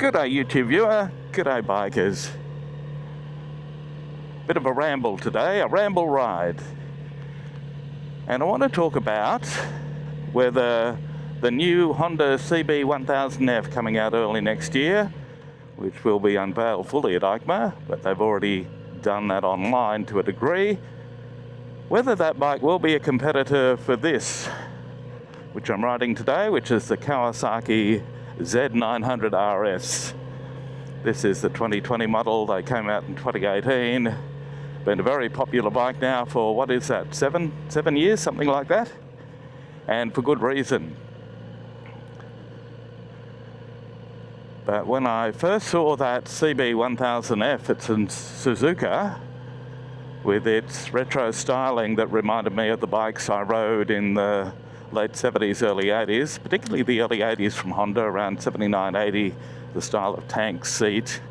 G'day YouTube viewer, g'day bikers. Bit of a ramble today, a ramble ride. And I want to talk about whether the new Honda CB1000F coming out early next year, which will be unveiled fully at EICMA, but they've already done that online to a degree, whether that bike will be a competitor for this, which I'm riding today, which is the Kawasaki Z900RS. This is the 2020 model. They came out in 2018. Been a very popular bike now for, what is that, seven years, something like that, and for good reason. But when I first saw that CB1000F, it's in Suzuka, with its retro styling that reminded me of the bikes I rode in the late 70s, early 80s, particularly the early 80s from Honda, around 79, 80, the style of tank, seat,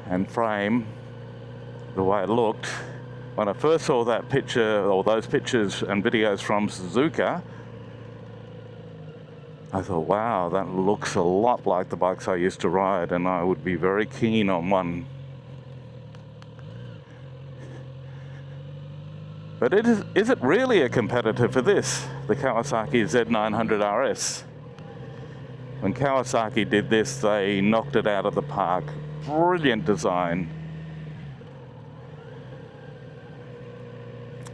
and frame, the way it looked. When I first saw that picture, or those pictures and videos from Suzuka, I thought, wow, that looks a lot like the bikes I used to ride, and I would be very keen on one. But is it really a competitor for this, the Kawasaki Z900RS? When Kawasaki did this, they knocked it out of the park. Brilliant design.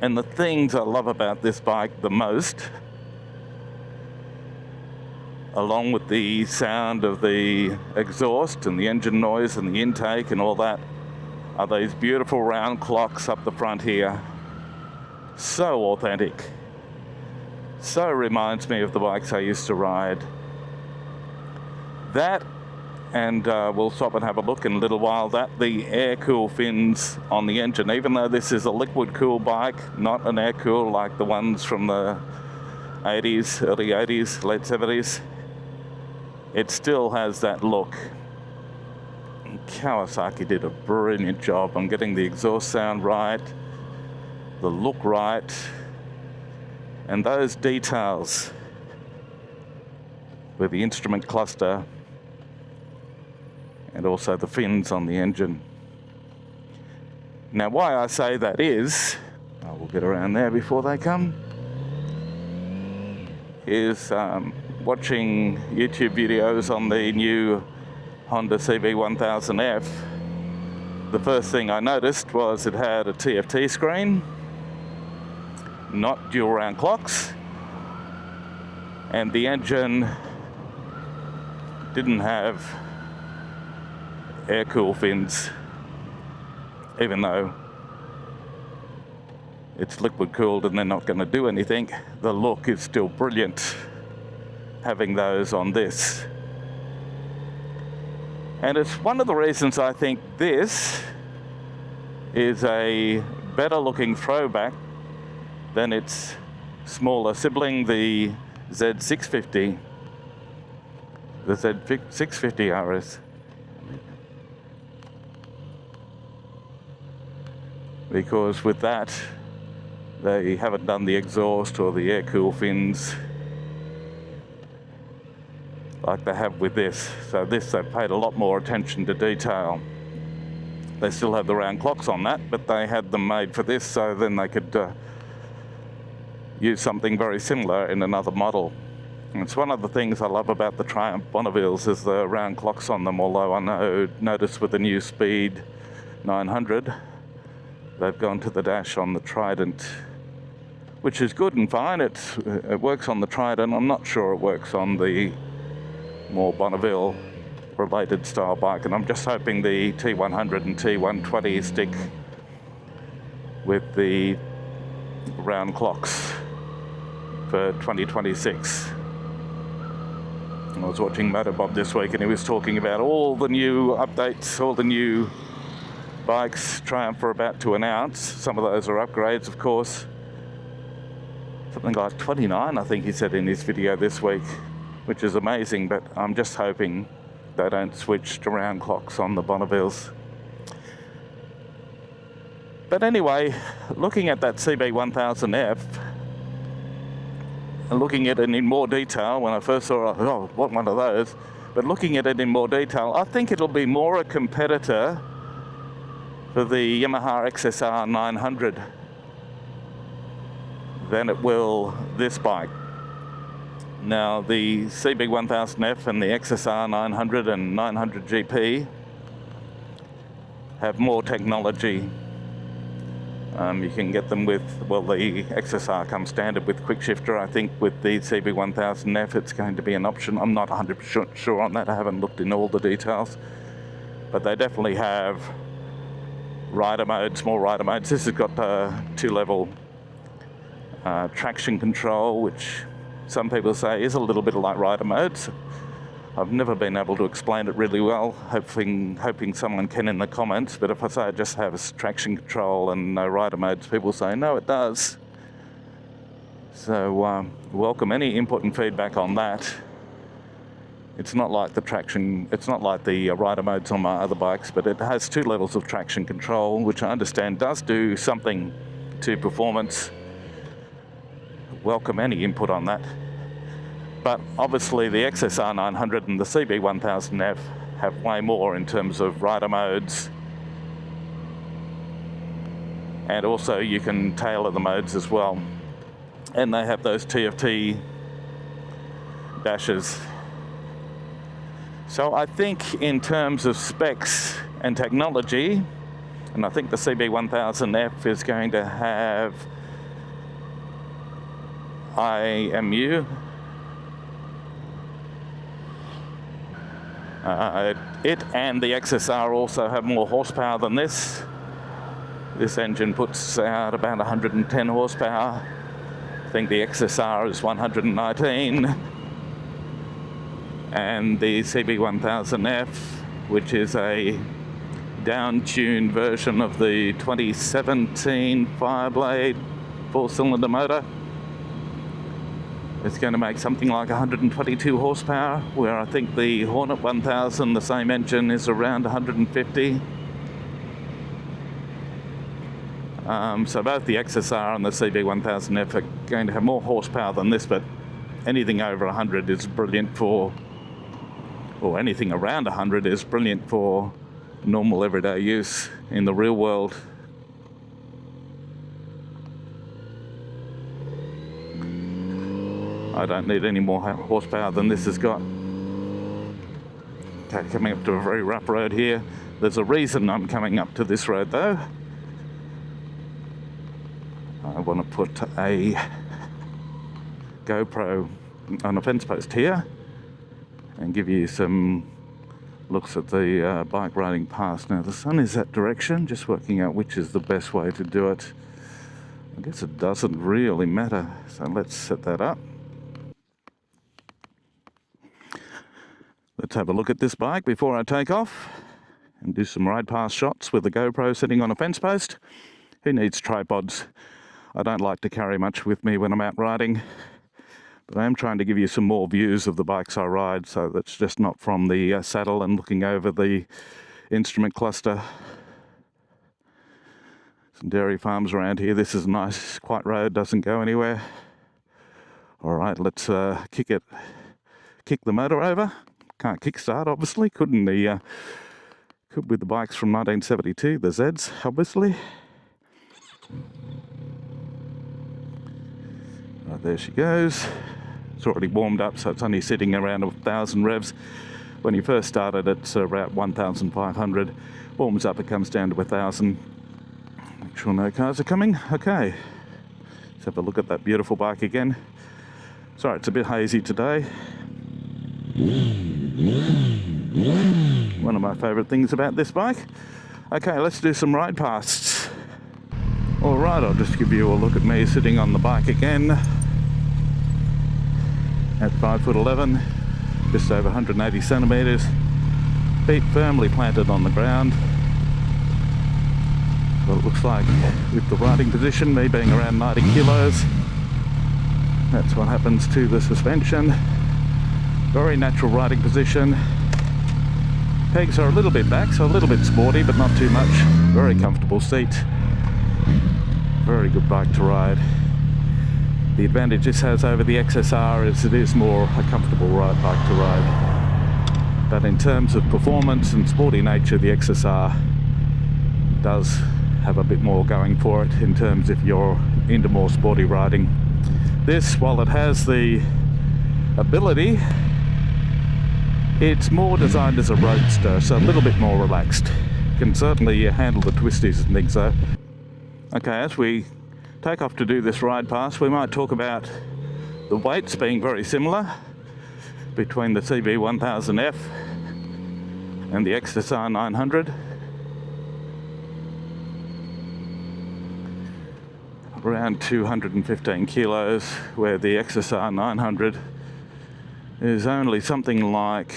And the things I love about this bike the most, along with the sound of the exhaust and the engine noise and the intake and all that, are these beautiful round clocks up the front here. So authentic. So reminds me of the bikes I used to ride. That, and we'll stop and have a look in a little while, that the air-cool fins on the engine, even though this is a liquid-cool bike, not an air-cool like the ones from the 80s, early 80s, late 70s, it still has that look. And Kawasaki did a brilliant job on getting the exhaust sound right, the look right, and those details with the instrument cluster and also the fins on the engine. Now, why I say that is, I will get around there before they come, is watching YouTube videos on the new Honda CB1000F. The first thing I noticed was it had a TFT screen, not dual round clocks, and the engine didn't have air-cool fins, even though it's liquid-cooled and they're not going to do anything. The look is still brilliant having those on this. And it's one of the reasons I think this is a better-looking throwback than its smaller sibling, the Z650, the Z650RS. Because with that, they haven't done the exhaust or the air-cool fins like they have with this. So this, they've paid a lot more attention to detail. They still have the round clocks on that, but they had them made for this, so then they could use something very similar in another model. And it's one of the things I love about the Triumph Bonnevilles is the round clocks on them, although I noticed with the new Speed 900, they've gone to the dash on the Trident, which is good and fine. It works on the Trident. I'm not sure it works on the more Bonneville related style bike, and I'm just hoping the T100 and T120 stick with the round clocks for 2026. I was watching Motorbike this week and he was talking about all the new updates, all the new bikes Triumph are about to announce. Some of those are upgrades, of course. Something like 29, I think he said in his video this week, which is amazing, but I'm just hoping they don't switch to round clocks on the Bonnevilles. But anyway, looking at that CB1000F, and looking at it in more detail, when I first saw it, I thought, oh, what one of those? But looking at it in more detail, I think it'll be more a competitor for the Yamaha XSR900 than it will this bike. Now, the CB1000F and the XSR900 and 900 GP have more technology. You can get them with, well, the XSR comes standard with quick shifter. I think with the CB1000F it's going to be an option. I'm not 100% sure on that. I haven't looked in all the details. But they definitely have rider modes, more rider modes. This has got 2-level traction control, which some people say is a little bit like rider modes. I've never been able to explain it really well, hoping someone can in the comments, but if I say it just has traction control and no rider modes, people say, no, it does. So welcome any input and feedback on that. It's not like the rider modes on my other bikes, but it has 2 levels of traction control, which I understand does do something to performance. Welcome any input on that. But obviously the XSR900 and the CB1000F have way more in terms of rider modes. And also you can tailor the modes as well. And they have those TFT dashes. So I think in terms of specs and technology, and I think the CB1000F is going to have IMU. It and the XSR also have more horsepower than this. This engine puts out about 110 horsepower. I think the XSR is 119. And the CB1000F, which is a down-tuned version of the 2017 Fireblade 4-cylinder motor, it's going to make something like 122 horsepower, where I think the Hornet 1000, the same engine, is around 150. So both the XSR and the CB1000F are going to have more horsepower than this, but anything over 100 is brilliant for, or anything around 100 is brilliant for normal everyday use in the real world. I don't need any more horsepower than this has got. Okay, coming up to a very rough road here. There's a reason I'm coming up to this road though. I want to put a GoPro on a fence post here and give you some looks at the bike riding past. Now the sun is that direction, just working out which is the best way to do it. I guess it doesn't really matter, so let's set that up. Let's have a look at this bike before I take off and do some ride past shots with the GoPro sitting on a fence post. Who needs tripods? I don't like to carry much with me when I'm out riding, but I am trying to give you some more views of the bikes I ride, so that's just not from the saddle and looking over the instrument cluster. Some dairy farms around here. This is a nice quiet road, doesn't go anywhere. Alright, let's kick the motor over. Can't kickstart, obviously. Could with the bikes from 1972, the Zs, obviously. Right, there she goes. It's already warmed up, so it's only sitting around 1,000 revs. When you first started, it's around 1,500. Warms up, it comes down to 1,000. Make sure no cars are coming. Okay, let's have a look at that beautiful bike again. Sorry, it's a bit hazy today. One of my favourite things about this bike. Okay, let's do some ride pasts. Alright, I'll just give you a look at me sitting on the bike again at 5'11", just over 180 centimetres, feet firmly planted on the ground. Well, it looks like with the riding position, me being around 90 kilos, that's what happens to the suspension. Very natural riding position. Pegs are a little bit back, so a little bit sporty, but not too much. Very comfortable seat. Very good bike to ride. The advantage this has over the XSR is it is more a comfortable bike to ride. But in terms of performance and sporty nature, the XSR does have a bit more going for it in terms if you're into more sporty riding. This, while it has the ability, it's more designed as a roadster, so a little bit more relaxed. Can certainly handle the twisties and things though. Okay, as we take off to do this ride past, we might talk about the weights being very similar between the CB1000F and the XSR900. Around 215 kilos, where the XSR900 is only something like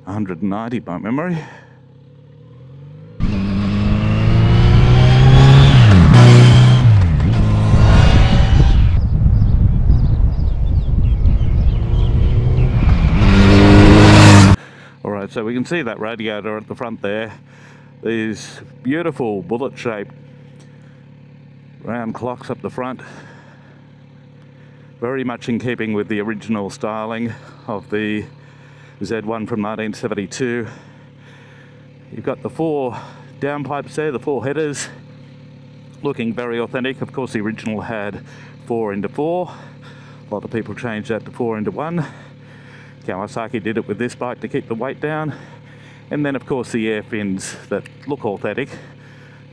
190 by memory. Alright, so we can see that radiator at the front there. These beautiful bullet-shaped round clocks up the front. Very much in keeping with the original styling of the Z1 from 1972. You've got the 4 downpipes there, the 4 headers, looking very authentic. Of course, the original had 4 into 4. A lot of people changed that to 4 into 1. Kawasaki did it with this bike to keep the weight down. And then, of course, the air fins that look authentic.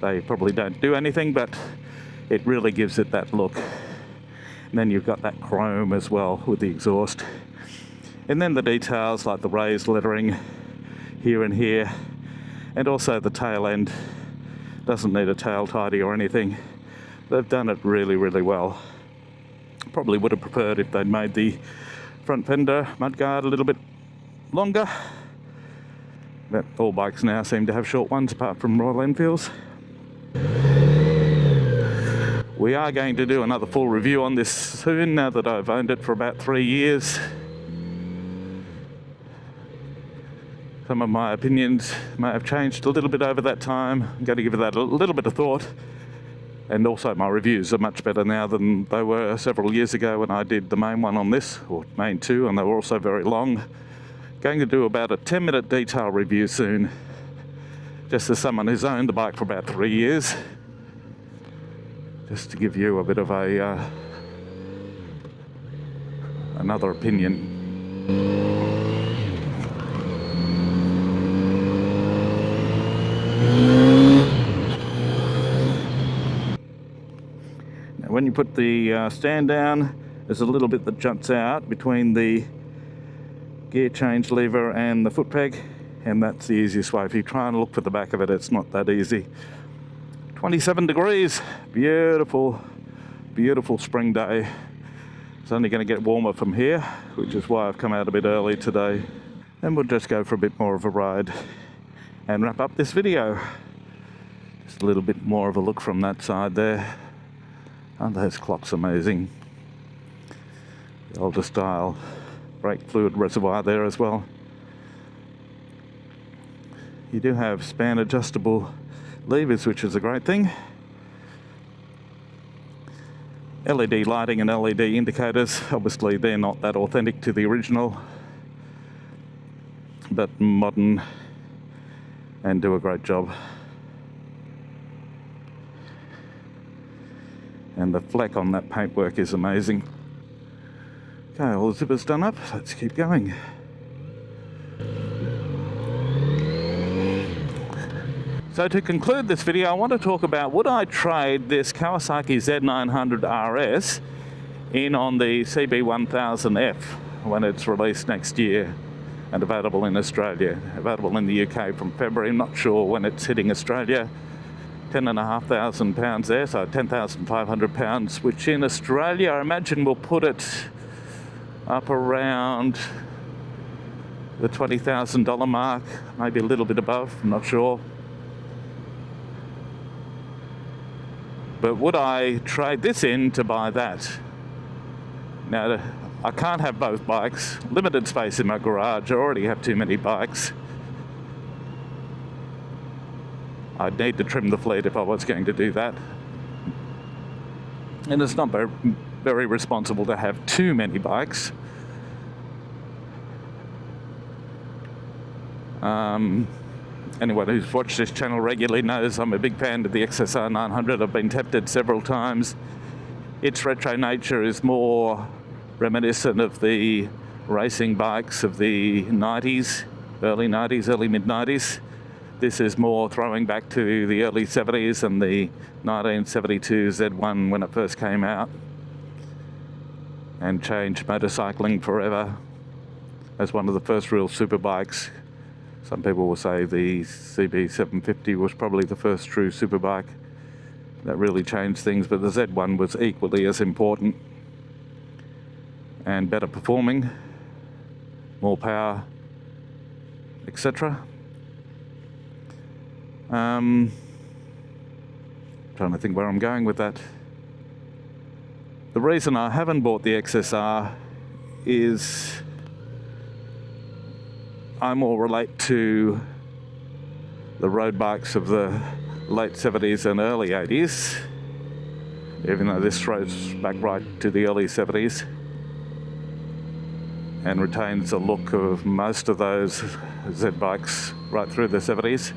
They probably don't do anything, but it really gives it that look. And then you've got that chrome as well with the exhaust. And then the details like the raised lettering here and here. And also the tail end. Doesn't need a tail tidy or anything. They've done it really, really well. Probably would have preferred if they'd made the front fender mudguard a little bit longer. But all bikes now seem to have short ones apart from Royal Enfields. We are going to do another full review on this soon, now that I've owned it for about 3 years. Some of my opinions may have changed a little bit over that time. I'm going to give that a little bit of thought. And also my reviews are much better now than they were several years ago when I did the main one on this, or main 2, and they were also very long. Going to do about a 10-minute detail review soon, just as someone who's owned the bike for about 3 years, just to give you a bit of a another opinion. Now, when you put the stand down, there's a little bit that juts out between the gear change lever and the foot peg, and that's the easiest way. If you try and look for the back of it, it's not that easy. 27 degrees, beautiful, beautiful spring day. It's only going to get warmer from here, which is why I've come out a bit early today. And we'll just go for a bit more of a ride and wrap up this video. Just a little bit more of a look from that side there. Aren't those clocks amazing? The older style brake fluid reservoir there as well. You do have span adjustable levers, which is a great thing. LED lighting and LED indicators, obviously they're not that authentic to the original, but modern and do a great job. And the fleck on that paintwork is amazing. Okay, all the zippers done up, let's keep going. So to conclude this video, I want to talk about, would I trade this Kawasaki Z900RS in on the CB1000F when it's released next year and available in Australia, available in the UK from February. I'm not sure when it's hitting Australia. £10,500 there, so £10,500, which in Australia I imagine will put it up around the $20,000 mark, maybe a little bit above, I'm not sure. But would I trade this in to buy that? Now, I can't have both bikes. Limited space in my garage. I already have too many bikes. I'd need to trim the fleet if I was going to do that. And it's not very responsible to have too many bikes. Anyone who's watched this channel regularly knows I'm a big fan of the XSR900. I've been tempted several times. Its retro nature is more reminiscent of the racing bikes of the 90s, early 90s, early mid-90s. This is more throwing back to the early 70s and the 1972 Z1 when it first came out, and changed motorcycling forever as one of the first real superbikes. Some people will say the CB1000F was probably the first true superbike that really changed things, but the Z1 was equally as important and better performing, more power, etc. Trying to think where I'm going with that. The reason I haven't bought the XSR is I more relate to the road bikes of the late 70s and early 80s, even though this throws back right to the early 70s and retains the look of most of those Z bikes right through the 70s.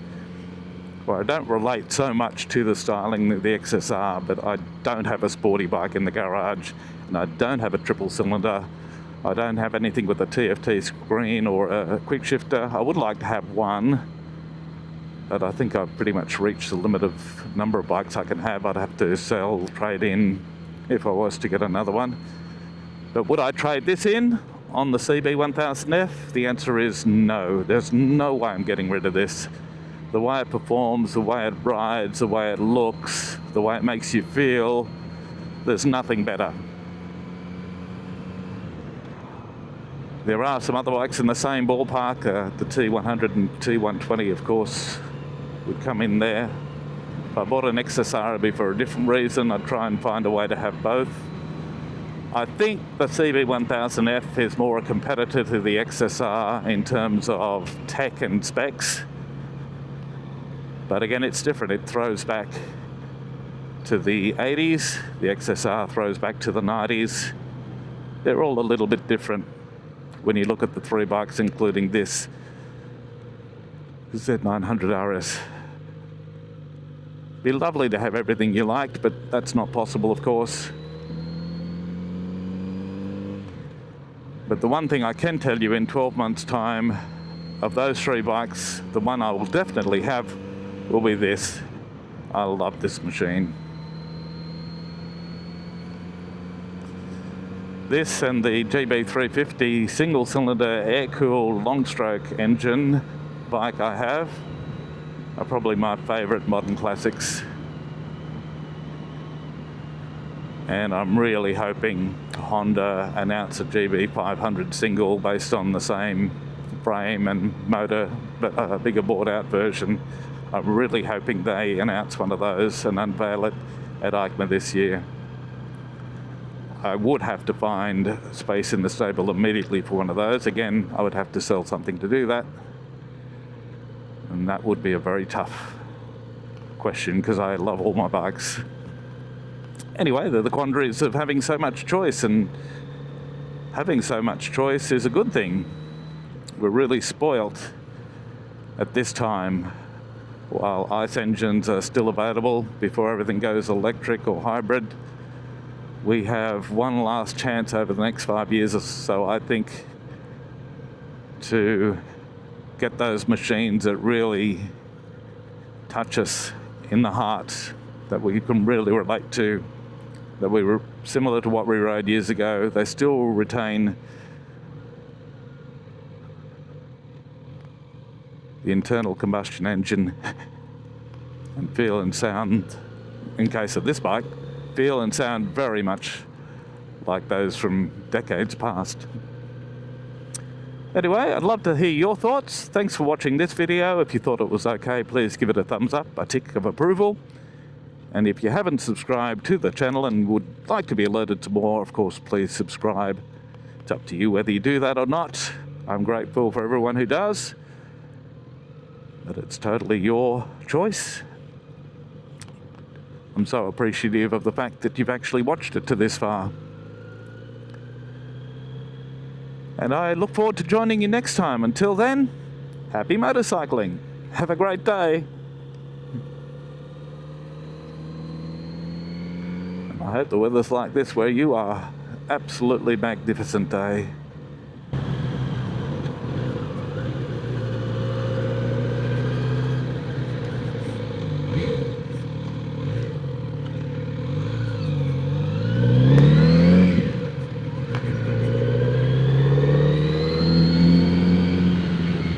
Well, I don't relate so much to the styling of the XSR, but I don't have a sporty bike in the garage, and I don't have a triple cylinder. I don't have anything with a TFT screen or a quick shifter. I would like to have one, but I think I've pretty much reached the limit of number of bikes I can have. I'd have to sell, trade in if I was to get another one. But would I trade this in on the CB1000F? The answer is no. There's no way I'm getting rid of this. The way it performs, the way it rides, the way it looks, the way it makes you feel, there's nothing better. There are some other bikes in the same ballpark. The T100 and T120, of course, would come in there. If I bought an XSR, it'd be for a different reason. I'd try and find a way to have both. I think the CB1000F is more a competitor to the XSR in terms of tech and specs. But again, it's different. It throws back to the 80s. The XSR throws back to the 90s. They're all a little bit different when you look at the three bikes, including this Z900RS. Be lovely to have everything you liked, but that's not possible, of course. But the one thing I can tell you, in 12 months' time, of those three bikes, the one I will definitely have will be this. I love this machine. This and the GB350 single-cylinder air-cooled long-stroke engine bike I have are probably my favourite modern classics. And I'm really hoping Honda announce a GB500 single based on the same frame and motor, but a bigger bored-out version. I'm really hoping they announce one of those and unveil it at EICMA this year. I would have to find space in the stable immediately for one of those. Again, I would have to sell something to do that. And that would be a very tough question because I love all my bikes. Anyway, they're the quandaries of having so much choice, and having so much choice is a good thing. We're really spoilt at this time. While ICE engines are still available before everything goes electric or hybrid, we have one last chance over the next 5 years or so, I think, to get those machines that really touch us in the heart, that we can really relate to, that we were similar to what we rode years ago. They still retain the internal combustion engine and feel and sound, in case of this bike, feel and sound very much like those from decades past. Anyway, I'd love to hear your thoughts. Thanks for watching this video. If you thought it was okay, please give it a thumbs up, a tick of approval. And if you haven't subscribed to the channel and would like to be alerted to more, of course, please subscribe. It's up to you whether you do that or not. I'm grateful for everyone who does, but it's totally your choice. I'm so appreciative of the fact that you've actually watched it to this far. And I look forward to joining you next time. Until then, happy motorcycling. Have a great day. I hope the weather's like this where you are. Absolutely magnificent day.